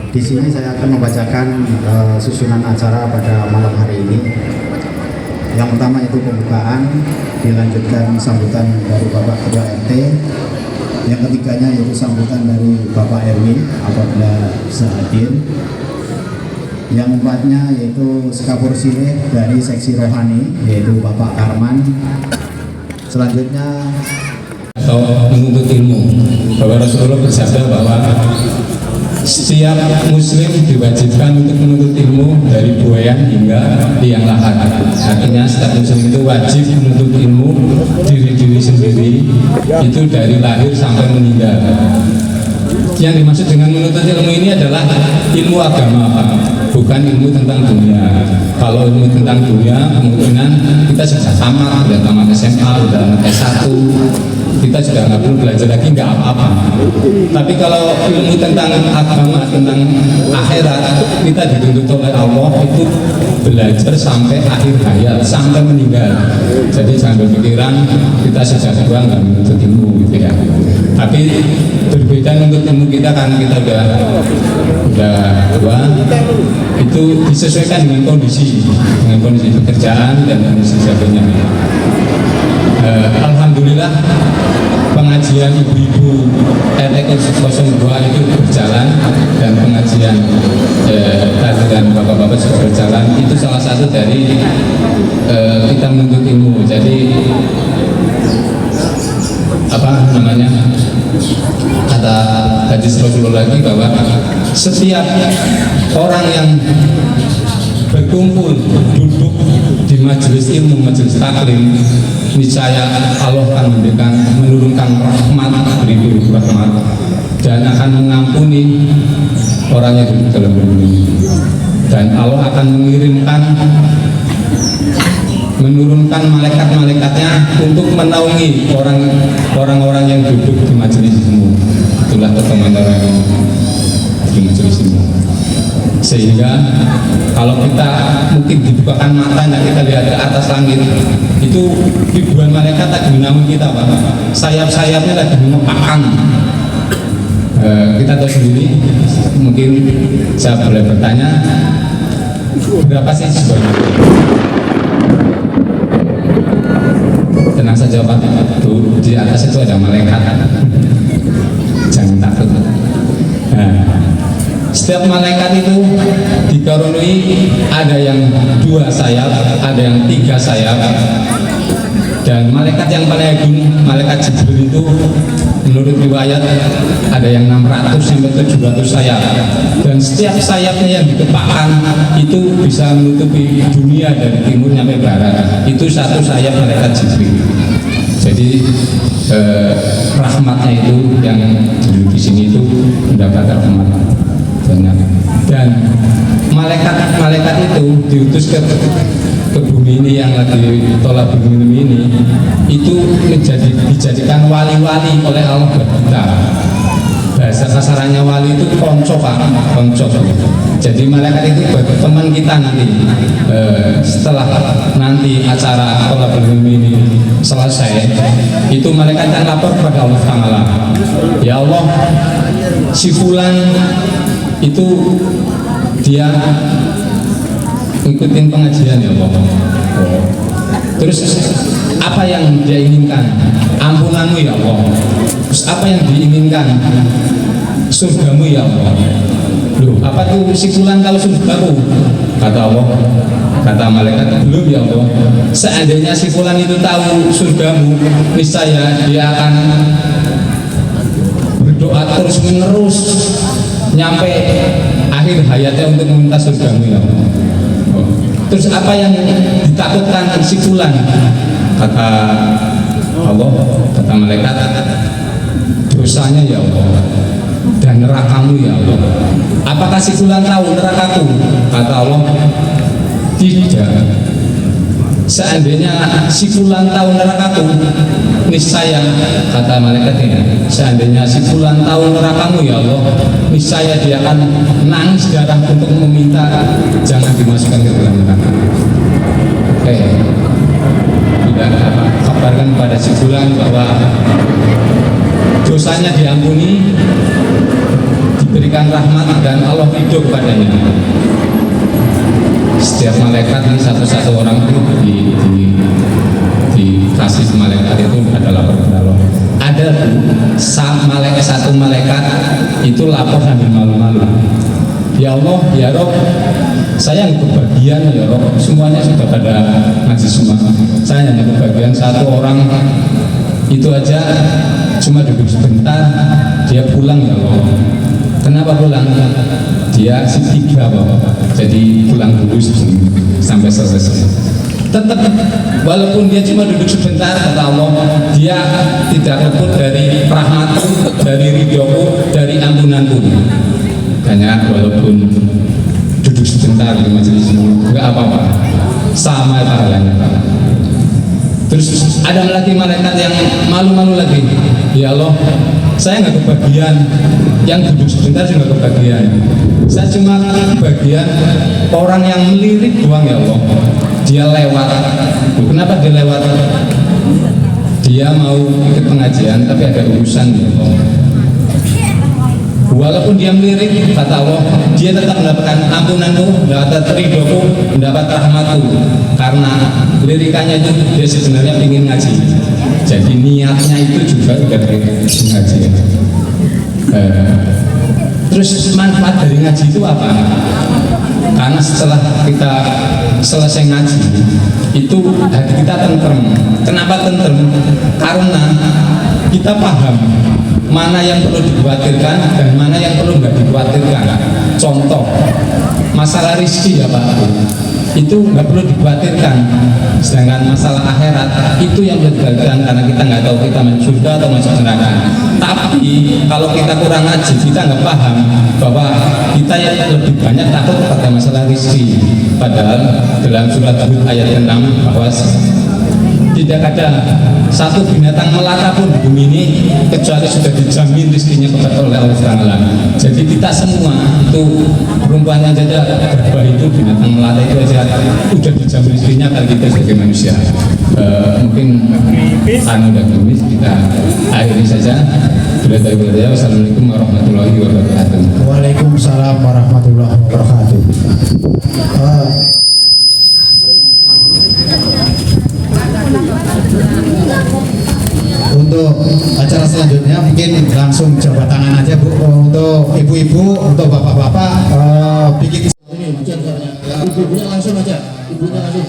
Di sini saya akan membacakan susunan acara pada malam hari ini. Yang pertama itu pembukaan, dilanjutkan sambutan dari Bapak Ketua RT. Yang ketiganya yaitu sambutan dari Bapak Erwin apabila bisa hadir. Yang keempatnya yaitu Skapur Sirih dari seksi rohani yaitu Bapak Karman. Selanjutnya atau menuntut ilmu, bahwa Rasulullah bersabda bahwa setiap muslim diwajibkan untuk menuntut ilmu dari buayan hingga liang lahat. Artinya setiap muslim itu wajib menuntut ilmu diri sendiri, itu dari lahir sampai meninggal. Yang dimaksud dengan menuntut ilmu ini adalah ilmu agama, bukan ilmu tentang dunia. Kalau ilmu tentang dunia, kemungkinan kita sudah sama, sudah tamat SMA, sudah S1, kita sudah nggak perlu belajar lagi, nggak apa-apa. Tapi kalau ilmu tentang agama, tentang akhirat, kita dituntut oleh Allah itu belajar sampai akhir hayat, sampai meninggal. Jadi jangan berpikiran kita sudah tua nggak menuntut ilmu gitu ya. Tapi berbeda menuntut ilmu kita kan, kita udah tua, itu disesuaikan dengan kondisi pekerjaan dan kondisi sebagainya. Alhamdulillah pengajian ibu-ibu RT 02 itu berjalan, dan pengajian dan bapak-bapak juga berjalan. Itu salah satu dari kita menuntut ilmu. Jadi apa namanya, kata hadis Rasulullah lagi bahwa setiap orang yang berkumpul duduk di majelis ilmu, majelis taklim, niscaya Allah akan menurunkan rahmat, beribu rahmat, dan akan mengampuni orang yang duduk dalam ilmu. Dan Allah akan menurunkan malaikat-malaikatnya untuk menaungi orang-orang yang duduk di majelis ilmu. Itulah pertemuan orang di majelis ilmu. Sehingga kalau kita mungkin dibukakan matanya, kita lihat ke atas langit, itu ribuan malaikat lagi menaungi kita, Pak. Sayap-sayapnya lagi mengepakkan. Kita tahu sendiri, mungkin saya boleh bertanya, berapa sih sebenarnya? Tenang saja Pak, tuh di atas itu ada malaikat, jangan takut. Setiap malaikat itu dikaruniai, ada yang 2 sayap, ada yang 3 sayap. Dan malaikat yang paling agung, malaikat Jibril itu menurut riwayat ada yang 600 sampai 700 sayap. Dan setiap sayapnya yang dikepakkan itu bisa menutupi dunia dari timur sampai barat. Itu satu sayap malaikat Jibril. Jadi rahmatnya itu yang di sini itu mendapat rahmat. Dan malaikat itu diutus ke bumi ini yang lagi tolak bumi ini, itu dijadikan wali-wali oleh Allah buat kita. Bahasa kasarannya wali itu konco, Pak, konco. Jadi malaikat itu buat teman kita nanti. Setelah nanti acara tolak bumi ini selesai, itu malaikat akan lapor kepada Allah Ta'ala, ya Allah, si fulan itu dia ikutin pengajian ya Allah. Terus apa yang dia inginkan? Ampunanmu ya Allah. Terus apa yang diinginkan? Surgamu ya Allah. Loh, apa tuh si fulan kalau surgaku? Kata Allah, kata malaikat, belum ya Allah. Seandainya si fulan itu tahu surgamu, niscaya dia akan berdoa terus menerus nyampe akhir hayatnya untuk meminta surgamu ya Allah. Terus apa yang ditakutkan si fulan? Kata Allah, kata malaikat, dosanya ya Allah dan nerakamu ya Allah. Apakah si fulan tahu nerakaku? Kata Allah, tidak. Seandainya si fulan tahu nerakaku, niscaya, kata malaikatnya, seandainya si fulan tahu nerakamu ya Allah, niscaya dia akan nangis darah untuk meminta jangan dimasukkan ke dalam neraka. Oke, tidak kabarkan pada si fulan bahwa dosanya diampuni, diberikan rahmat dan Allah ridho kepadanya. Setiap malaikat ini satu-satu orang itu dikasih malaikat itu adalah lapor. Ada satu malaikat itu lapor sambil malu-malu. Ya Allah, ya Rob, saya yang kebagian ya Rob, semuanya sudah pada ngaji semua. Saya yang kebagian satu orang itu aja cuma duduk sebentar, dia pulang ya Allah. Kenapa pulang? Dia si tiga Bapak, jadi pulang dulu sampai selesai. Tetap walaupun dia cuma duduk sebentar, kata Allah, dia tidak luput dari rahmatku, dari ridhoku, dari ampunanku. Hanya walaupun duduk sebentar di majelis ini, nggak apa-apa, sama pahalanya. Terus ada lagi malaikat yang malu-malu lagi. Ya Allah, saya nggak kebagian, yang duduk sebentar juga kebagian. Saya cuma bagian orang yang melirik doang ya Allah. Dia lewat. Kenapa dia lewat? Dia mau ikut pengajian tapi ada urusan ya Allah. Walaupun dia melirik, kata Allah, dia tetap mendapatkan ampunanku, mendapat ridhoku, mendapat rahmatku. Karena lirikannya itu dia sebenarnya ingin ngaji. Jadi niatnya itu juga udah ngaji. Terus manfaat dari ngaji itu apa? Karena setelah kita selesai ngaji, itu hati kita tentrem. Kenapa tentrem? Karena kita paham mana yang perlu dikhawatirkan dan mana yang perlu nggak dikhawatirkan. Contoh, masalah rezeki ya Pak, itu nggak perlu dikhawatirkan. Sedangkan masalah akhirat itu yang dikhawatirkan karena kita nggak tahu kita masuk surga atau masuk neraka. Tapi kalau kita kurang ngaji, kita nggak paham bahwa kita yang lebih banyak takut pada masalah rezeki. Padahal dalam surat Hud ayat 6 bahwa tidak ada satu binatang melata pun di bumi ini kecuali sudah dijamin rezekinya oleh Allah Taala. Jadi kita semua itu perumpamaan saja, gabah itu binatang melata itu aja sudah dijamin rezekinya kalau kita sebagai manusia. Mungkin anu dan gemis kita akhiri saja. Bila dari saya, wassalamualaikum warahmatullahi wabarakatuh. Waalaikumsalam warahmatullahi wabarakatuh. Untuk acara selanjutnya mungkin langsung jabat tangan aja Bu. Untuk ibu-ibu, untuk bapak-bapak bikin ini ibunya langsung aja, ibunya langsung.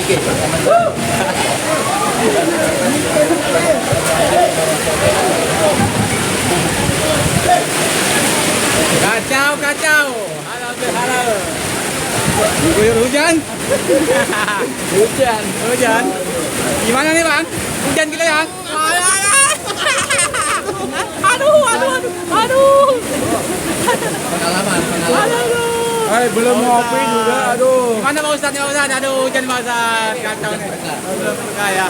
Oke. Kacau, kacau. Halo, halo. Guyur hujan. Hujan. Gimana nih bang? Hujan kita ya? Aduh. Pengalaman. Hai, belum ngopi juga, aduh. Gimana Pak Ustadz? Aduh, hujan Pak Ustadz. Kacau nih. Belum kaya.